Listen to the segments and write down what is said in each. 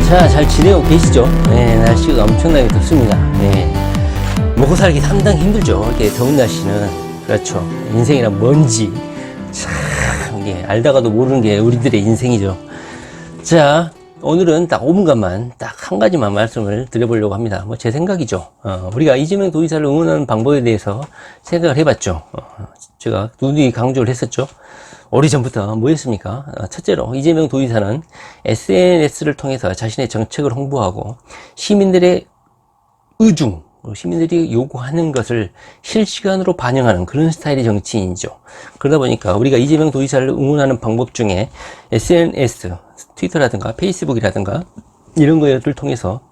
자, 잘 지내고 계시죠? 네, 날씨가 엄청나게 덥습니다. 네, 먹고 살기 상당히 힘들죠. 이렇게 더운 날씨는. 그렇죠. 인생이란 뭔지 참 이게 알다가도 모르는 게 우리들의 인생이죠. 자, 오늘은 딱 5분간만 딱 한 가지만 말씀을 드려보려고 합니다. 뭐 제 생각이죠. 우리가 이재명 도지사를 응원하는 방법에 대해서 생각을 해봤죠. 제가 누누이 강조를 했었죠. 오래전부터 뭐였습니까? 첫째로 이재명 도지사는 SNS를 통해서 자신의 정책을 홍보하고 시민들의 의중, 시민들이 요구하는 것을 실시간으로 반영하는 그런 스타일의 정치인이죠. 그러다 보니까 우리가 이재명 도지사를 응원하는 방법 중에 SNS, 트위터라든가 페이스북이라든가 이런 것들을 통해서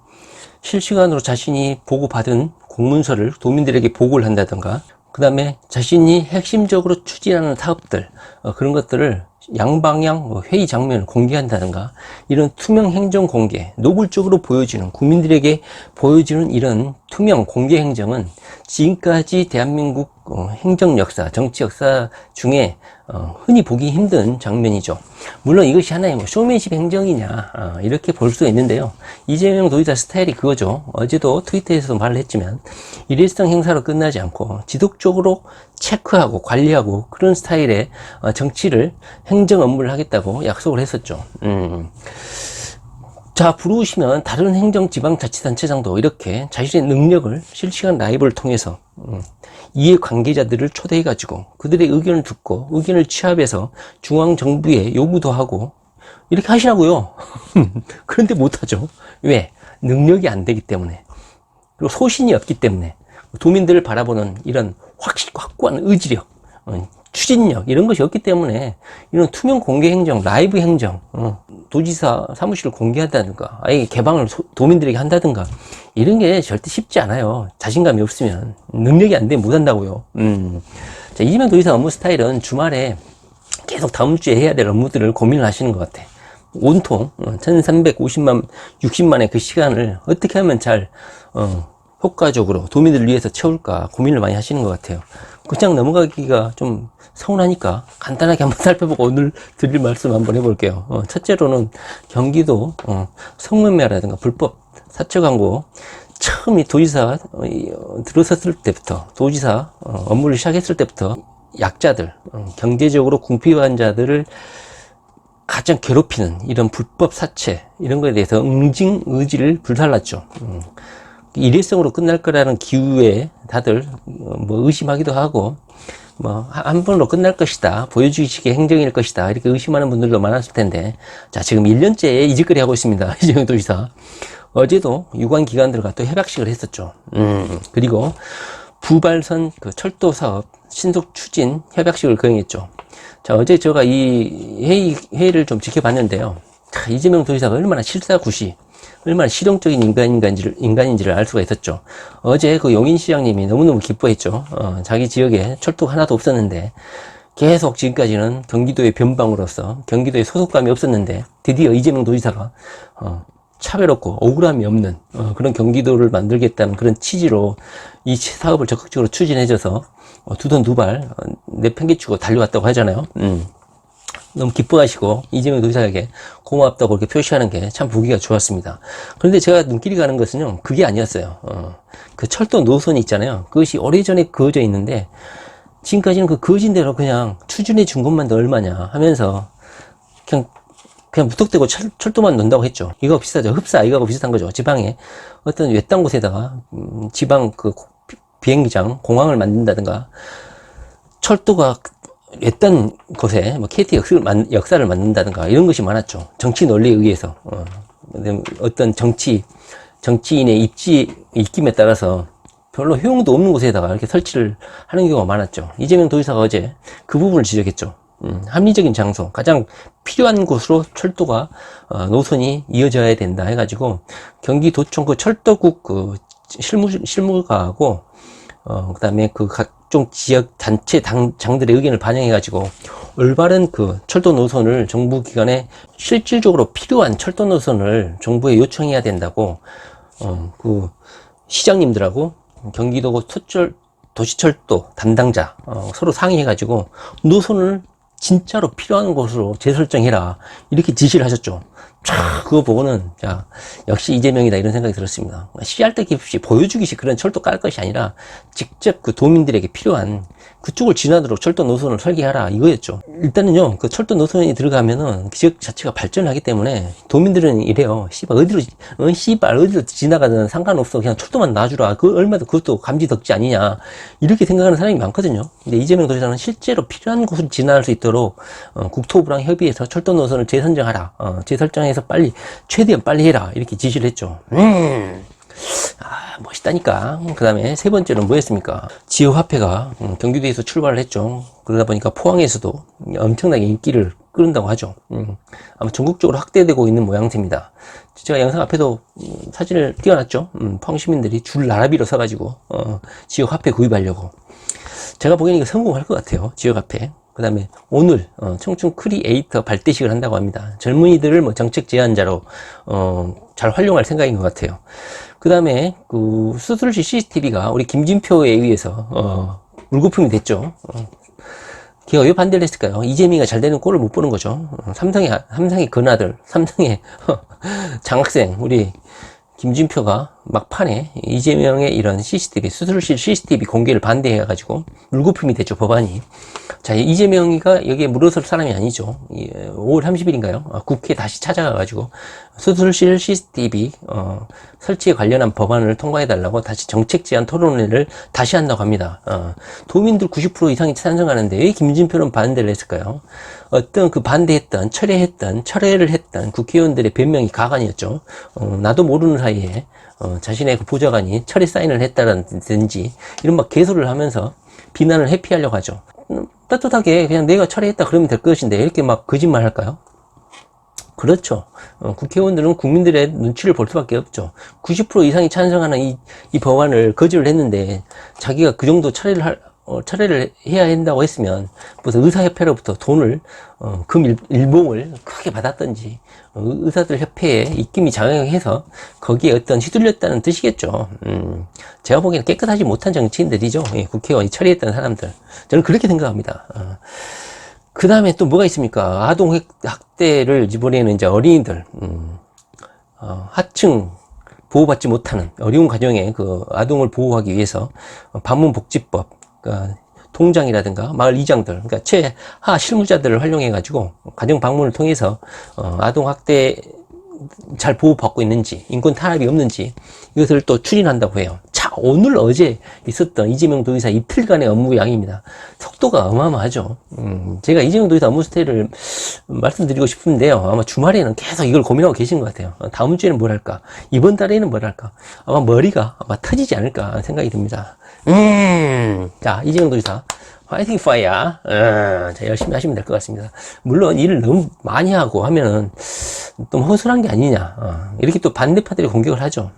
실시간으로 자신이 보고받은 공문서를 도민들에게 보고를 한다든가, 그 다음에 자신이 핵심적으로 추진하는 사업들, 그런 것들을 양방향 회의 장면을 공개한다든가, 이런 투명 행정 공개, 노골적으로 보여지는, 국민들에게 보여지는 이런 투명 공개 행정은 지금까지 대한민국 행정 역사, 정치 역사 중에 흔히 보기 힘든 장면이죠. 물론 이것이 하나의 뭐 쇼맨십 행정이냐, 이렇게 볼 수 있는데요. 이재명 도지사 스타일이 그거죠. 어제도 트위터에서도 말을 했지만 일회성 행사로 끝나지 않고 지속적으로 체크하고 관리하고 그런 스타일의 정치를, 행정 업무를 하겠다고 약속을 했었죠. 자, 부르시면 다른 행정지방자치단체장도 이렇게 자신의 능력을 실시간 라이브를 통해서 이해관계자들을 초대해가지고 그들의 의견을 듣고 의견을 취합해서 중앙정부에 요구도 하고 이렇게 하시라고요. 그런데 못하죠. 왜? 능력이 안 되기 때문에, 그리고 소신이 없기 때문에, 도민들을 바라보는 이런 확고한 의지력, 추진력, 이런 것이 없기 때문에 이런 투명 공개 행정, 라이브 행정, 도지사 사무실을 공개한다든가, 아예 개방을 도민들에게 한다든가, 이런 게 절대 쉽지 않아요. 자신감이 없으면, 능력이 안 되면 못한다고요. 자, 이재명 도지사 업무 스타일은 주말에 계속 다음 주에 해야 될 업무들을 고민을 하시는 것 같아. 온통 1350만, 60만의 그 시간을 어떻게 하면 잘 효과적으로 도민들을 위해서 채울까 고민을 많이 하시는 것 같아요. 그냥 넘어가기가 좀 서운하니까 간단하게 한번 살펴보고 오늘 드릴 말씀 한번 해볼게요. 첫째로는 경기도 성매매라든가 불법 사채 광고, 처음 이 도지사 들어섰을 때부터, 도지사 업무를 시작했을 때부터 약자들, 경제적으로 궁핍한 자들을 가장 괴롭히는 이런 불법 사채, 이런 거에 대해서 응징 의지를 불살랐죠. 일회성으로 끝날 거라는 기우에 다들 뭐 의심하기도 하고, 뭐 한 번으로 끝날 것이다, 보여주기식의 행정일 것이다, 이렇게 의심하는 분들도 많았을 텐데, 자, 지금 1년째 이직거리 하고 있습니다. 이재명 도지사. 어제도 유관 기관들과 또 협약식을 했었죠. 그리고 부발선 그 철도 사업 신속 추진 협약식을 거행했죠. 자, 어제 제가 이 회의를 좀 지켜봤는데요. 자, 이재명 도지사가 얼마나 실사구시, 얼마나 실용적인 인간인지를 알 수가 있었죠. 어제 그 용인시장님이 너무너무 기뻐했죠. 자기 지역에 철도가 하나도 없었는데 계속 지금까지는 경기도의 변방으로서 경기도에 소속감이 없었는데 드디어 이재명 도지사가 차별 없고 억울함이 없는 그런 경기도를 만들겠다는 그런 취지로 이 사업을 적극적으로 추진해줘서 두 손 두 발 내팽개치고 달려왔다고 하잖아요. 너무 기뻐하시고 이재명 도지사에게 고맙다고 이렇게 표시하는 게 참 보기가 좋았습니다. 그런데 제가 눈길이 가는 것은요, 그게 아니었어요. 그 철도 노선이 있잖아요. 그것이 오래전에 그어져 있는데 지금까지는 그 그어진 대로 그냥 추진해 준 것만 더 얼마냐 하면서 그냥 무턱대고 철도만 넣는다고 했죠. 이거 비슷하죠. 흡사 이거하고 비슷한 거죠. 지방에 어떤 외딴 곳에다가 지방 그 비행장 공항을 만든다든가 철도가 외딴 곳에 뭐 KT 역사를 만든다든가 이런 것이 많았죠. 정치 논리에 의해서 어떤 정치인의 입김에 따라서 별로 효용도 없는 곳에다가 이렇게 설치를 하는 경우가 많았죠. 이재명 도지사가 어제 그 부분을 지적했죠. 합리적인 장소, 가장 필요한 곳으로 철도가 노선이 이어져야 된다 해가지고 경기도청 그 철도국 그 실무가하고 그다음에 그 각종 지역 단체 장들의 의견을 반영해가지고 올바른 그 철도 노선을 정부 기관에 실질적으로 필요한 철도 노선을 정부에 요청해야 된다고 그 시장님들하고 경기도 도시철도 담당자 서로 상의해가지고 노선을 진짜로 필요한 곳으로 재설정해라 이렇게 지시를 하셨죠. 그거 보고는 자 역시 이재명이다 이런 생각이 들었습니다. 씨알데기 없이 보여주기식 그런 철도 깔 것이 아니라 직접 그 도민들에게 필요한 그쪽을 지나도록 철도 노선을 설계하라 이거였죠. 일단은요 그 철도 노선이 들어가면은 그 지역 자체가 발전하기 때문에 도민들은 이래요. 씨발 어디로 지나가든 상관없어 그냥 철도만 놔주라. 그 얼마도 그것도 감지덕지 아니냐 이렇게 생각하는 사람이 많거든요. 근데 이재명 도지사는 실제로 필요한 곳을 지나갈 수 있도록 국토부랑 협의해서 철도 노선을 재선정하라. 재설정해서 최대한 빨리 해라 이렇게 지시를 했죠. 멋있다니까. 그 다음에 세 번째는 뭐였습니까? 지역화폐가 경기도에서 출발을 했죠. 그러다 보니까 포항에서도 엄청나게 인기를 끌는다고 하죠. 아마 전국적으로 확대되고 있는 모양새입니다. 제가 영상 앞에도 사진을 띄워놨죠. 포항 시민들이 줄 나라비로 서가지고 지역화폐 구입하려고. 제가 보기에는 이거 성공할 것 같아요. 지역화폐. 그 다음에 오늘 청춘 크리에이터 발대식을 한다고 합니다. 젊은이들을 뭐 정책 제안자로 잘 활용할 생각인 것 같아요. 그 다음에 그 수술실 CCTV가 우리 김진표에 의해서 물거품이 됐죠. 걔가 왜 반대를 했을까요? 이재명이가 잘 되는 꼴을 못 보는 거죠. 삼성의 근아들, 삼성의 장학생 우리 김진표가 막판에 이재명의 이런 CCTV, 수술실 CCTV 공개를 반대해가지고 물거품이 됐죠, 법안이. 자, 이재명이가 여기에 물어설 사람이 아니죠. 5월 30일인가요? 국회에 다시 찾아가가지고 수술실 CCTV 설치에 관련한 법안을 통과해달라고 다시 정책 제안 토론회를 다시 한다고 합니다. 도민들 90% 이상이 찬성하는데 왜 김진표는 반대를 했을까요? 어떤 그 철회를 했던 국회의원들의 변명이 가관이었죠. 나도 모르는 사이에 자신의 그 보좌관이 철회 사인을 했다든지 이런 막 개소를 하면서 비난을 회피하려고 하죠. 떳떳하게 그냥 내가 철회했다 그러면 될 것인데 이렇게 막 거짓말 할까요? 그렇죠. 국회의원들은 국민들의 눈치를 볼 수밖에 없죠. 90% 이상이 찬성하는 이 법안을 거절을 했는데 자기가 그 정도 철회를 해야 한다고 했으면 무슨 의사협회로부터 돈을 금 일봉을 크게 받았던지 의사들 협회에 입김이 작용해서 거기에 어떤 휘둘렸다는 뜻이겠죠. 제가 보기에는 깨끗하지 못한 정치인들이죠. 국회의원이 처리했던 사람들. 저는 그렇게 생각합니다. 그 다음에 또 뭐가 있습니까? 아동 학대를 이번에는 이제 어린이들 하층 보호받지 못하는 어려운 가정의 그 아동을 보호하기 위해서 방문복지법 그러니까 통장이라든가 마을 이장들, 그러니까 최하 실무자들을 활용해가지고 가정 방문을 통해서 아동 학대 잘 보호받고 있는지, 인권 탄압이 없는지 이것을 또 추진한다고 해요. 자, 오늘 어제 있었던 이재명 도지사 이틀간의 업무 양입니다. 속도가 어마어마하죠. 제가 이재명 도지사 업무 스타일을 말씀드리고 싶은데요. 아마 주말에는 계속 이걸 고민하고 계신 것 같아요. 다음 주에는 뭘 할까? 이번 달에는 뭘 할까? 아마 머리가 터지지 않을까 생각이 듭니다. 자, 이재명 도지사 파이팅 파이어. 자, 열심히 하시면 될 것 같습니다. 물론 일을 너무 많이 하고 하면은 좀 허술한 게 아니냐. 이렇게 또 반대파들이 공격을 하죠.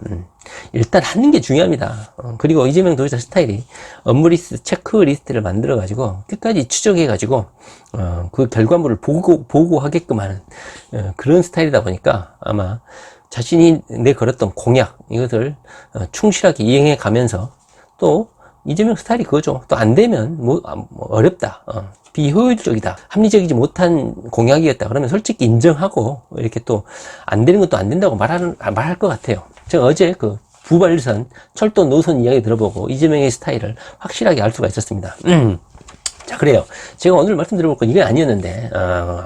일단 하는 게 중요합니다. 그리고 이재명 도지사 스타일이 업무리스트, 체크리스트를 만들어가지고 끝까지 추적해가지고 그 결과물을 보고하게끔 하는 그런 스타일이다 보니까 아마 자신이 내걸었던 공약 이것을 충실하게 이행해 가면서 또 이재명 스타일이 그거죠. 또 안 되면 뭐 어렵다, 비효율적이다, 합리적이지 못한 공약이었다 그러면 솔직히 인정하고 이렇게 또 안 되는 것도 안 된다고 말할 것 같아요. 제가 어제 그 부발선 철도 노선 이야기 들어보고 이재명의 스타일을 확실하게 알 수가 있었습니다. 자, 그래요. 제가 오늘 말씀드려볼 건 이게 아니었는데,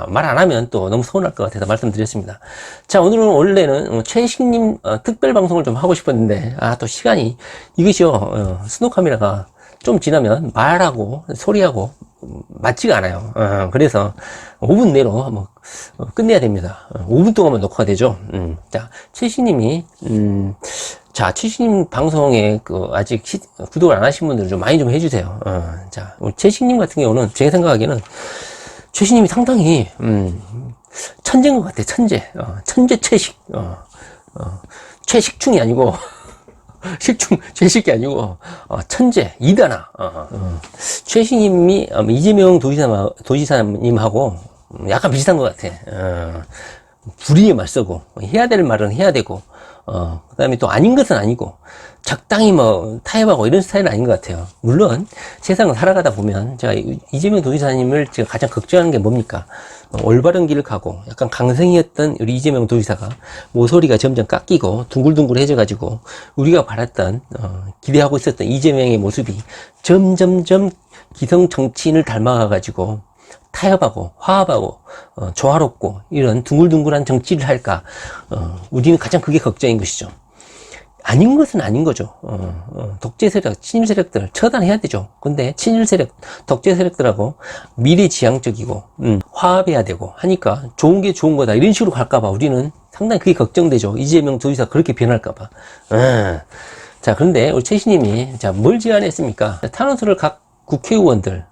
말 안 하면 또 너무 서운할 것 같아서 말씀드렸습니다. 자, 오늘은 원래는 최식님 특별 방송을 좀 하고 싶었는데, 또 시간이, 이것이요, 스노 카메라가 좀 지나면 말하고, 소리하고, 맞지가 않아요. 그래서 5분 내로 한번 끝내야 됩니다. 5분 동안만 녹화가 되죠. 자, 최식님이, 자, 최식님 방송에 아직 구독을 안 하신 분들은 좀 많이 좀 해주세요. 자, 우리 최식님 같은 경우는 제가 생각하기에는 최식님이 상당히 천재인 것 같아요. 천재 최식. 최식충이 아니고 최식이 아니고 천재 이다나. 최식님이 이재명 도지사님하고 약간 비슷한 것 같아. 불의에 맞서고 해야 될 말은 해야 되고 그 다음에 또 아닌 것은 아니고 적당히 뭐 타협하고 이런 스타일은 아닌 것 같아요. 물론 세상을 살아가다 보면 제가 이재명 도지사님을 제가 가장 걱정하는 게 뭡니까? 올바른 길을 가고 약간 강성이었던 우리 이재명 도지사가 모서리가 점점 깎이고 둥글둥글해져 가지고 우리가 바랐던 기대하고 있었던 이재명의 모습이 점점점 기성 정치인을 닮아가 가지고 타협하고 화합하고 조화롭고 이런 둥글둥글한 정치를 할까, 우리는 가장 그게 걱정인 것이죠. 아닌 것은 아닌 거죠. 독재 세력, 친일 세력들 처단해야 되죠. 근데 친일 세력, 독재 세력들하고 미래지향적이고 화합해야 되고 하니까 좋은 게 좋은 거다 이런 식으로 갈까봐 우리는 상당히 그게 걱정되죠. 이재명 도지사 그렇게 변할까봐. 자, 그런데 우리 최신님이 자, 뭘 제안했습니까? 탄원서를 각 국회의원들,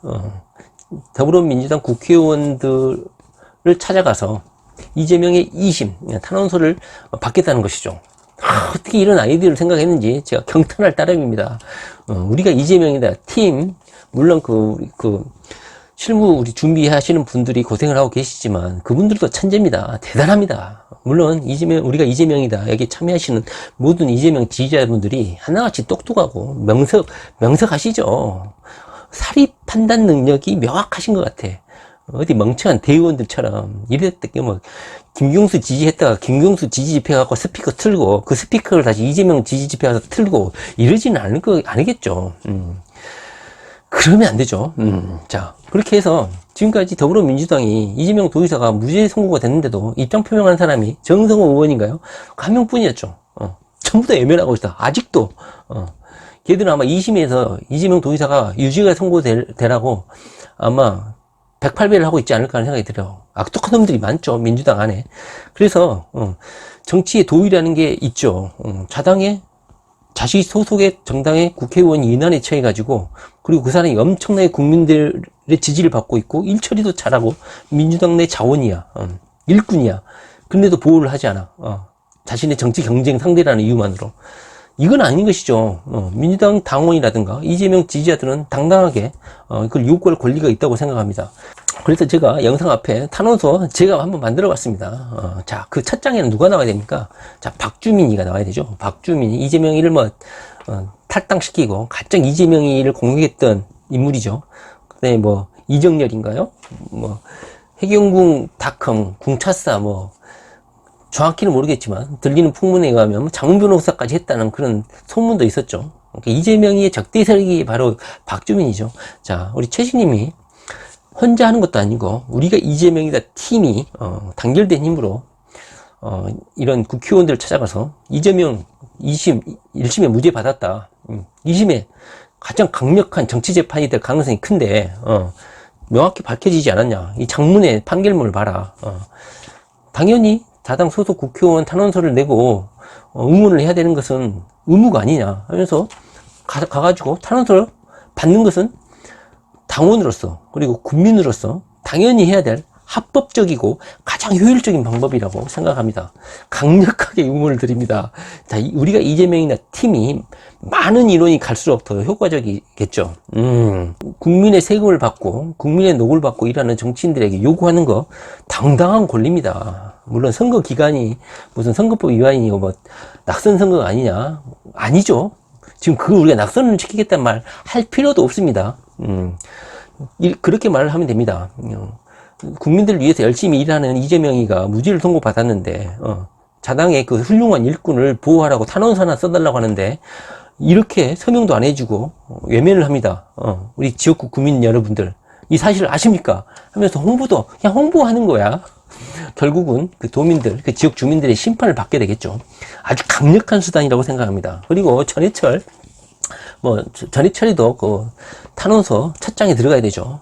더불어민주당 국회의원들을 찾아가서 이재명의 2심 탄원서를 받겠다는 것이죠. 어떻게 이런 아이디어를 생각했는지 제가 경탄할 따름입니다. 우리가 이재명이다 팀, 물론 실무 우리 준비하시는 분들이 고생을 하고 계시지만 그분들도 천재입니다. 대단합니다. 물론 우리가 이재명이다 여기 참여하시는 모든 이재명 지지자분들이 하나같이 똑똑하고 명석하시죠. 사리 판단 능력이 명확하신 것 같아. 어디 멍청한 대의원들처럼 이랬다 뭐 김경수 지지했다가 김경수 지지 집회 갖고 스피커 틀고 그 스피커를 다시 이재명 지지 집회 가서 틀고 이러지는 아니겠죠. 그러면 안 되죠. 자, 그렇게 해서 지금까지 더불어민주당이 이재명 도지사가 무죄 선고가 됐는데도 입장 표명한 사람이 정성호 의원인가요? 한 명뿐이었죠. 전부 다 외면하고 있다. 아직도. 걔들은 아마 2심에서 이재명 도지사가 유죄가 선고되라고 아마 108배를 하고 있지 않을까 하는 생각이 들어요. 악독한 놈들이 많죠. 민주당 안에. 그래서 정치의 도의라는 게 있죠. 자당의 자식 소속의 정당의 국회의원이 인한에 처해가지고 그리고 그 사람이 엄청나게 국민들의 지지를 받고 있고 일 처리도 잘하고 민주당 내 자원이야. 일꾼이야. 근데도 보호를 하지 않아. 자신의 정치 경쟁 상대라는 이유만으로. 이건 아닌 것이죠. 민주당 당원이라든가 이재명 지지자들은 당당하게 그걸 요구할 권리가 있다고 생각합니다. 그래서 제가 영상 앞에 탄원서 제가 한번 만들어 봤습니다. 자, 그 첫 장에는 누가 나와야 됩니까? 자, 박주민이가 나와야 되죠. 박주민이 이재명이를 탈당시키고 가짜 이재명이를 공격했던 인물이죠. 그다음에 이정열인가요? 해경궁 궁차사 정확히는 모르겠지만 들리는 풍문에 의하면 장문 변호사까지 했다는 그런 소문도 있었죠. 그러니까 이재명의 적대 세력이 바로 박주민이죠. 자, 우리 최신님이 혼자 하는 것도 아니고 우리가 이재명이다 팀이 단결된 힘으로 이런 국회의원들을 찾아가서 이재명 2심, 1심에 무죄 받았다. 2심에 가장 강력한 정치 재판이 될 가능성이 큰데 명확히 밝혀지지 않았냐. 이 장문의 판결문을 봐라. 당연히 자당 소속 국회의원 탄원서를 내고 응원을 해야 되는 것은 의무가 아니냐 하면서 가가지고 탄원서를 받는 것은 당원으로서 그리고 국민으로서 당연히 해야 될 합법적이고 가장 효율적인 방법이라고 생각합니다. 강력하게 의문을 드립니다. 자, 우리가 이재명이나 팀이 많은 인원이 갈수록 더 효과적이겠죠. 국민의 세금을 받고 국민의 녹을 받고 일하는 정치인들에게 요구하는 거 당당한 권리입니다. 물론 선거 기간이 무슨 선거법 위반이고 뭐 낙선 선거가 아니냐? 아니죠. 지금 그걸 우리가 낙선을 지키겠다는 말 할 필요도 없습니다. 그렇게 말을 하면 됩니다. 국민들을 위해서 열심히 일하는 이재명이가 무죄를 선고받았는데 자당의 그 훌륭한 일꾼을 보호하라고 탄원서 하나 써달라고 하는데 이렇게 서명도 안 해주고 외면을 합니다. 우리 지역구 국민 여러분들 이 사실을 아십니까? 하면서 홍보도 그냥 홍보하는 거야. 결국은 그 도민들, 그 지역 주민들의 심판을 받게 되겠죠. 아주 강력한 수단이라고 생각합니다. 그리고 전해철이도 그 탄원서 첫 장에 들어가야 되죠.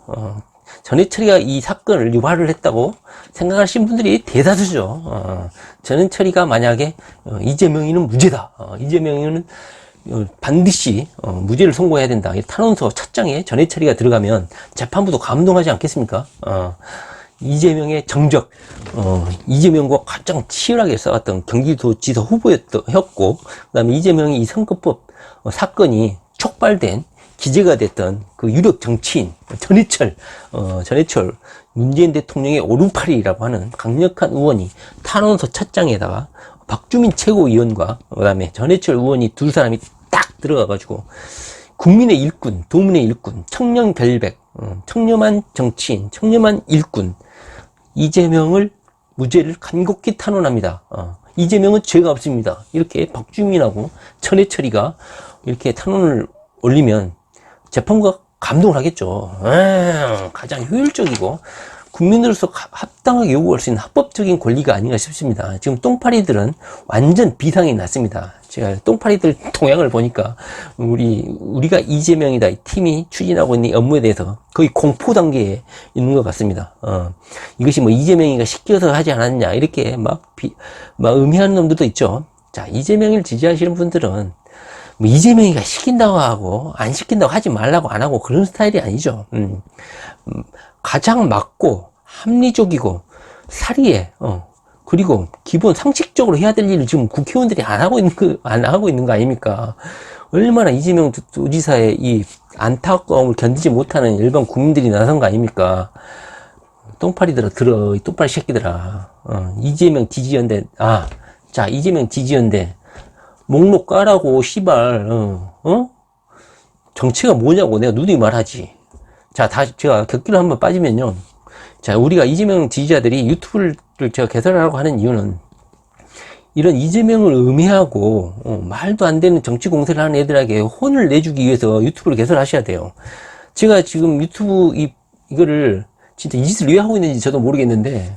전해철이가 이 사건을 유발을 했다고 생각하시는 분들이 대다수죠. 전해철이가 만약에 이재명이는 무죄다. 이재명이는 반드시 무죄를 선고해야 된다. 이 탄원서 첫 장에 전해철이가 들어가면 재판부도 감동하지 않겠습니까? 이재명의 정적, 이재명과 가장 치열하게 싸웠던 경기도지사 후보였고, 그 다음에 이재명이 이 선거법 사건이 촉발된 기재가 됐던 그 유력 정치인 전해철 문재인 대통령의 오른팔이라고 하는 강력한 의원이 탄원서 첫 장에다가 박주민 최고위원과 그다음에 전해철 의원이 두 사람이 딱 들어가가지고 국민의 일꾼, 도민의 일꾼, 청년 결백, 청렴한 정치인, 청렴한 일꾼 이재명을 무죄를 간곡히 탄원합니다. 이재명은 죄가 없습니다. 이렇게 박주민하고 전해철이가 이렇게 탄원을 올리면 재판부가 감동을 하겠죠. 가장 효율적이고 국민으로서 합당하게 요구할 수 있는 합법적인 권리가 아닌가 싶습니다. 지금 똥파리들은 완전 비상이 났습니다. 제가 똥파리들 동향을 보니까 우리가 이재명이다 이 팀이 추진하고 있는 이 업무에 대해서 거의 공포 단계에 있는 것 같습니다. 이것이 뭐 이재명이가 시켜서 하지 않았냐 이렇게 막 의미하는 놈들도 있죠. 자, 이재명을 지지하시는 분들은 뭐 이재명이가 시킨다고 하고 안 시킨다고 하지 말라고 안 하고 그런 스타일이 아니죠. 가장 맞고 합리적이고 사리에 그리고 기본 상식적으로 해야 될 일을 지금 국회의원들이 안 하고 있는 거 아닙니까? 얼마나 이재명 도지사의 이 안타까움을 견디지 못하는 일반 국민들이 나선 거 아닙니까? 똥파리들아 들어 이 똥파리 새끼들아. 이재명 지지연대 자 이재명 지지연대 목록 까라고 씨발 정체가 뭐냐고 내가 누누이 말하지. 자, 제가 곁길로 한번 빠지면요. 자, 우리가 이재명 지지자들이 유튜브를 제가 개설하라고 하는 이유는 이런 이재명을 음해하고 말도 안 되는 정치 공세를 하는 애들에게 혼을 내주기 위해서 유튜브를 개설하셔야 돼요. 제가 지금 유튜브 이거를 진짜 이 짓을 왜 하고 있는지 저도 모르겠는데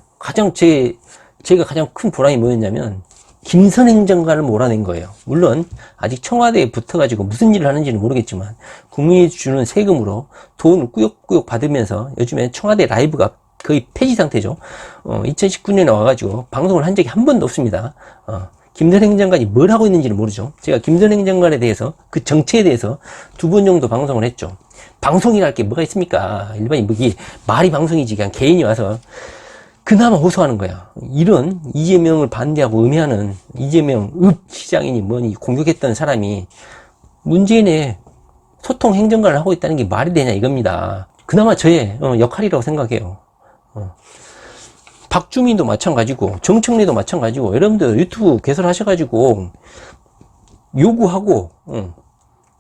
제가 가장 큰 보람이 뭐였냐면 김선 행정관을 몰아낸 거예요. 물론 아직 청와대에 붙어가지고 무슨 일을 하는지는 모르겠지만 국민이 주는 세금으로 돈을 꾸역꾸역 받으면서 요즘에 청와대 라이브가 거의 폐지 상태죠. 2019년에 와가지고 방송을 한 적이 한 번도 없습니다. 김선 행정관이 뭘 하고 있는지는 모르죠. 제가 김선 행정관에 대해서 그 정체에 대해서 2번 정도 방송을 했죠. 방송이랄 게 뭐가 있습니까? 일반인 말이 방송이지 그냥 개인이 와서 그나마 호소하는 거야. 이런 이재명을 반대하고 음해하는 이재명 시장이니 뭐니 공격했던 사람이 문재인의 소통 행정관을 하고 있다는 게 말이 되냐 이겁니다. 그나마 저의 역할이라고 생각해요. 박주민도 마찬가지고 정청래도 마찬가지고 여러분들 유튜브 개설하셔가지고 요구하고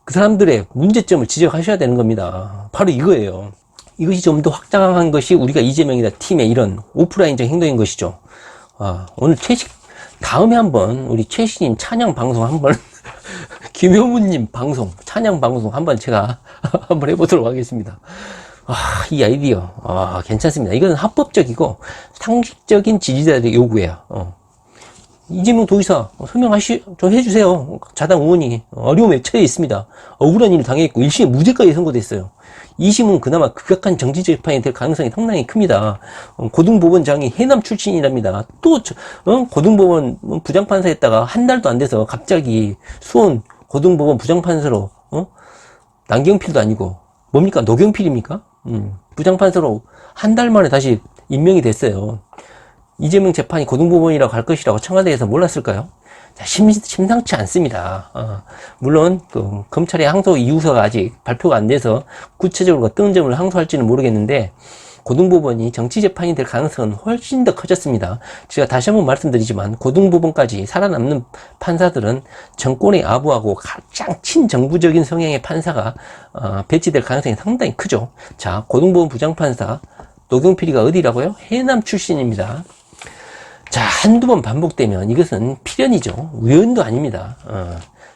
그 사람들의 문제점을 지적하셔야 되는 겁니다. 바로 이거예요. 이것이 좀 더 확장한 것이 우리가 이재명이다 팀의 이런 오프라인적 행동인 것이죠. 오늘 다음에 한번 우리 최신님 찬양 방송 한번 김효문님 방송 찬양 방송 한번 제가 한번 해보도록 하겠습니다. 이 아이디어 괜찮습니다. 이건 합법적이고 상식적인 지지자들의 요구예요. 이재명 도지사 좀 해주세요. 자당 의원이 어려움에 처해 있습니다. 억울한 일을 당했고 1심에 무죄까지 선고됐어요. 2심은 그나마 급격한 정치 재판이 될 가능성이 상당히 큽니다. 고등법원장이 해남 출신이랍니다. 또 고등법원 부장판사했다가 한 달도 안 돼서 갑자기 수원 고등법원 부장판사로 남경필도 아니고 뭡니까? 노경필입니까? 부장판사로 한 달 만에 다시 임명이 됐어요. 이재명 재판이 고등법원이라고 할 것이라고 청와대에서 몰랐을까요? 자, 심상치 않습니다. 물론 검찰의 항소 이유서가 아직 발표가 안 돼서 구체적으로 어떤 점을 항소할지는 모르겠는데 고등법원이 정치재판이 될 가능성은 훨씬 더 커졌습니다. 제가 다시 한번 말씀드리지만 고등법원까지 살아남는 판사들은 정권에 아부하고 가장 친정부적인 성향의 판사가 배치될 가능성이 상당히 크죠. 자, 고등법원 부장판사 노경필이가 어디라고요? 해남 출신입니다. 자, 한두 번 반복되면 이것은 필연이죠. 우연도 아닙니다.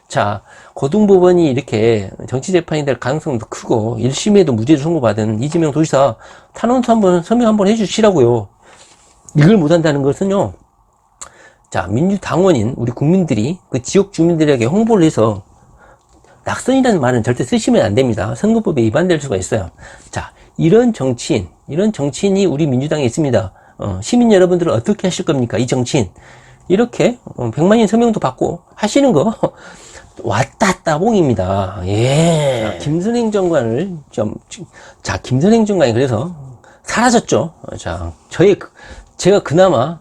자, 고등법원이 이렇게 정치재판이 될 가능성도 크고 1심에도 무죄를 선고받은 이재명 도지사 탄원서 한번 서명 한번 해주시라고요. 이걸 못한다는 것은요, 자, 민주당원인 우리 국민들이 그 지역 주민들에게 홍보를 해서 낙선이라는 말은 절대 쓰시면 안 됩니다. 선거법에 위반될 수가 있어요. 자, 이런 정치인이 우리 민주당에 있습니다. 시민 여러분들은 어떻게 하실 겁니까? 이 정치인 이렇게 100만인 서명도 받고 하시는 거 왔다 따봉입니다. 예. 자, 김선행 장관이 그래서 사라졌죠. 자, 제가 그나마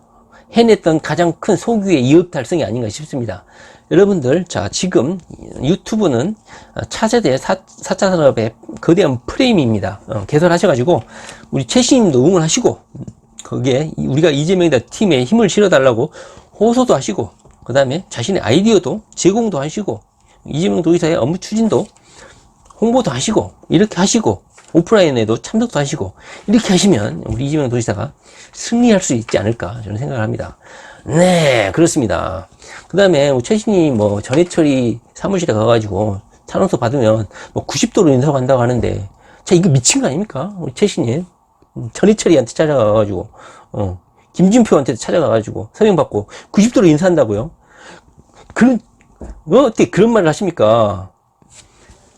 해냈던 가장 큰 소규의 이업 달성이 아닌가 싶습니다. 여러분들, 자, 지금 유튜브는 차세대 4차 산업의 거대한 프레임입니다. 개설하셔가지고 우리 최씨님도 응원하시고 거기에 우리가 이재명이다 팀에 힘을 실어달라고 호소도 하시고 그 다음에 자신의 아이디어도 제공도 하시고 이재명 도지사의 업무 추진도 홍보도 하시고 이렇게 하시고 오프라인에도 참석도 하시고 이렇게 하시면 우리 이재명 도지사가 승리할 수 있지 않을까 저는 생각을 합니다. 네, 그렇습니다. 그 다음에 최신이 전해철이 사무실에 가가지고 탄원서 받으면 90도로 인사가 간다고 하는데 자, 이거 미친 거 아닙니까? 우리 최신이 전해철이한테 찾아가가지고 김진표한테 찾아가가지고 서명 받고 90도로 인사한다고요? 어떻게 그런 말을 하십니까?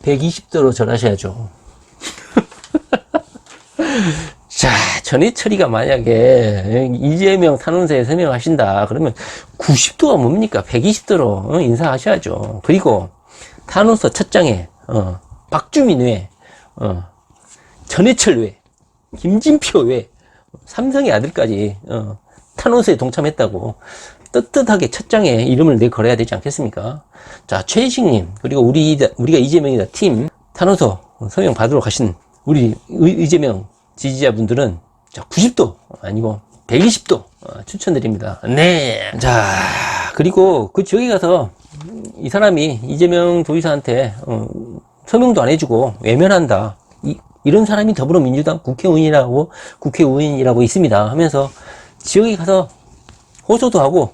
120도로 전하셔야죠. 자, 전해철이가 만약에 이재명 탄원서에 서명하신다 그러면 90도가 뭡니까? 120도로 인사하셔야죠. 그리고 탄원서 첫 장에 박주민 외, 전해철 외, 김진표 외, 삼성의 아들까지 탄원서에 동참했다고 떳떳하게 첫 장에 이름을 내걸어야 되지 않겠습니까? 자, 최희식님 그리고 우리가 이재명이다 팀 탄원서 서명 받으러 가신 우리 이재명 지지자분들은 자, 90도 아니고 120도 추천드립니다. 네. 자, 그리고 그 지역에 가서 이 사람이 이재명 도지사한테 서명도 안 해주고 외면한다. 이런 사람이 더불어민주당 국회의원이라고 있습니다 하면서 지역에 가서 호소도 하고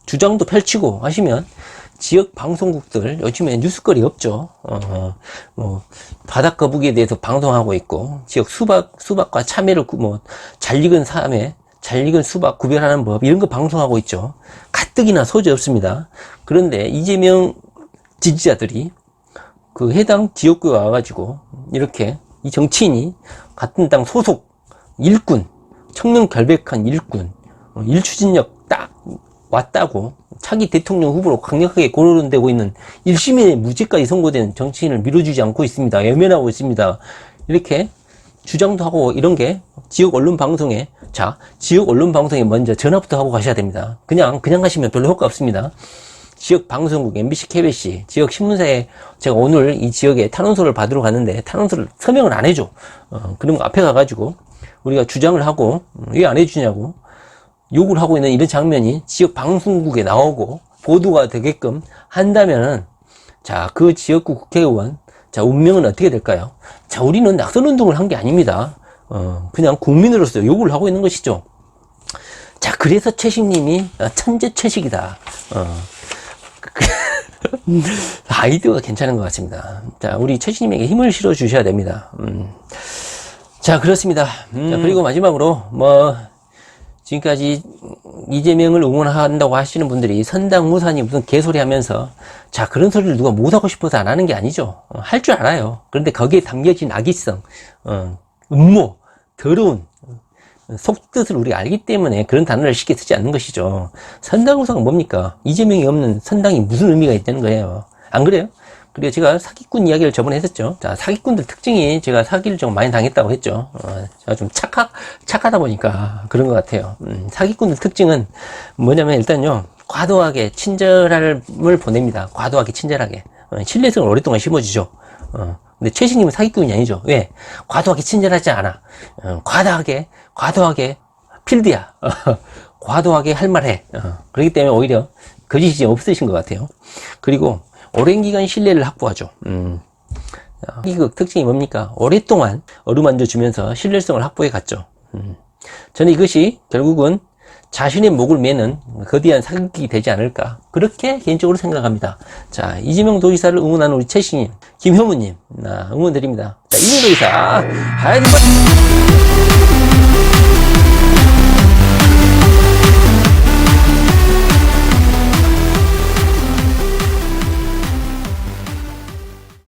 주장도 펼치고 하시면 지역 방송국들 요즘에 뉴스거리 없죠. 바닷 거북이에 대해서 방송하고 있고 지역 수박과 참외를 잘 익은 참외, 잘 익은 수박 구별하는 법 이런 거 방송하고 있죠. 가뜩이나 소재 없습니다. 그런데 이재명 지지자들이 그 해당 지역구에 와가지고 이렇게 이 정치인이 같은 당 소속 일꾼, 청렴결백한 일꾼, 일추진력 딱 왔다고 차기 대통령 후보로 강력하게 거론되고 있는 1심에 무죄까지 선고된 정치인을 밀어주지 않고 있습니다. 외면하고 있습니다. 이렇게 주장도 하고 이런 게 지역 언론 방송에 지역 언론 방송에 먼저 전화부터 하고 가셔야 됩니다. 그냥 가시면 별로 효과 없습니다. 지역 방송국 MBC, KBC, 지역 신문사에 제가 오늘 이 지역에 탄원서를 받으러 갔는데 탄원서를 서명을 안 해줘. 그럼 앞에 가가지고 우리가 주장을 하고 왜 안 해주냐고 욕을 하고 있는 이런 장면이 지역 방송국에 나오고 보도가 되게끔 한다면은 자, 그 지역구 국회의원 자, 운명은 어떻게 될까요? 자, 우리는 낙선운동을 한 게 아닙니다. 그냥 국민으로서 욕을 하고 있는 것이죠. 자, 그래서 최식님이 천재 최식이다. 아이디어가 괜찮은 것 같습니다. 자, 우리 최식님에게 힘을 실어 주셔야 됩니다. 자, 그렇습니다. 자, 그리고 마지막으로 지금까지 이재명을 응원한다고 하시는 분들이 선당무산이 무슨 개소리 하면서 자, 그런 소리를 누가 못하고 싶어서 안 하는 게 아니죠. 할 줄 알아요. 그런데 거기에 담겨진 악의성, 음모, 더러운 속뜻을 우리가 알기 때문에 그런 단어를 쉽게 쓰지 않는 것이죠. 선당무사가 뭡니까? 이재명이 없는 선당이 무슨 의미가 있다는 거예요. 안 그래요? 그리고 제가 사기꾼 이야기를 저번에 했었죠. 자, 사기꾼들 특징이 제가 사기를 좀 많이 당했다고 했죠. 제가 좀 착하다 보니까 그런 것 같아요. 사기꾼들 특징은 뭐냐면 일단요, 과도하게 친절함을 보냅니다. 과도하게 친절하게. 신뢰성을 오랫동안 심어주죠. 근데 최신님은 사기꾼이 아니죠. 왜? 과도하게 친절하지 않아. 과도하게 필드야. 과도하게 할 말해. 그렇기 때문에 오히려 거짓이 없으신 것 같아요. 그리고 오랜 기간 신뢰를 확보하죠. 이 특징이 뭡니까? 오랫동안 어루만져 주면서 신뢰성을 확보해 갔죠. 저는 이것이 결국은 자신의 목을 매는 거대한 사기꾼이 되지 않을까, 그렇게 개인적으로 생각합니다. 자, 이재명 도지사를 응원하는 우리 최신님, 김효무님 응원드립니다. 자, 이재명 도지사 하야디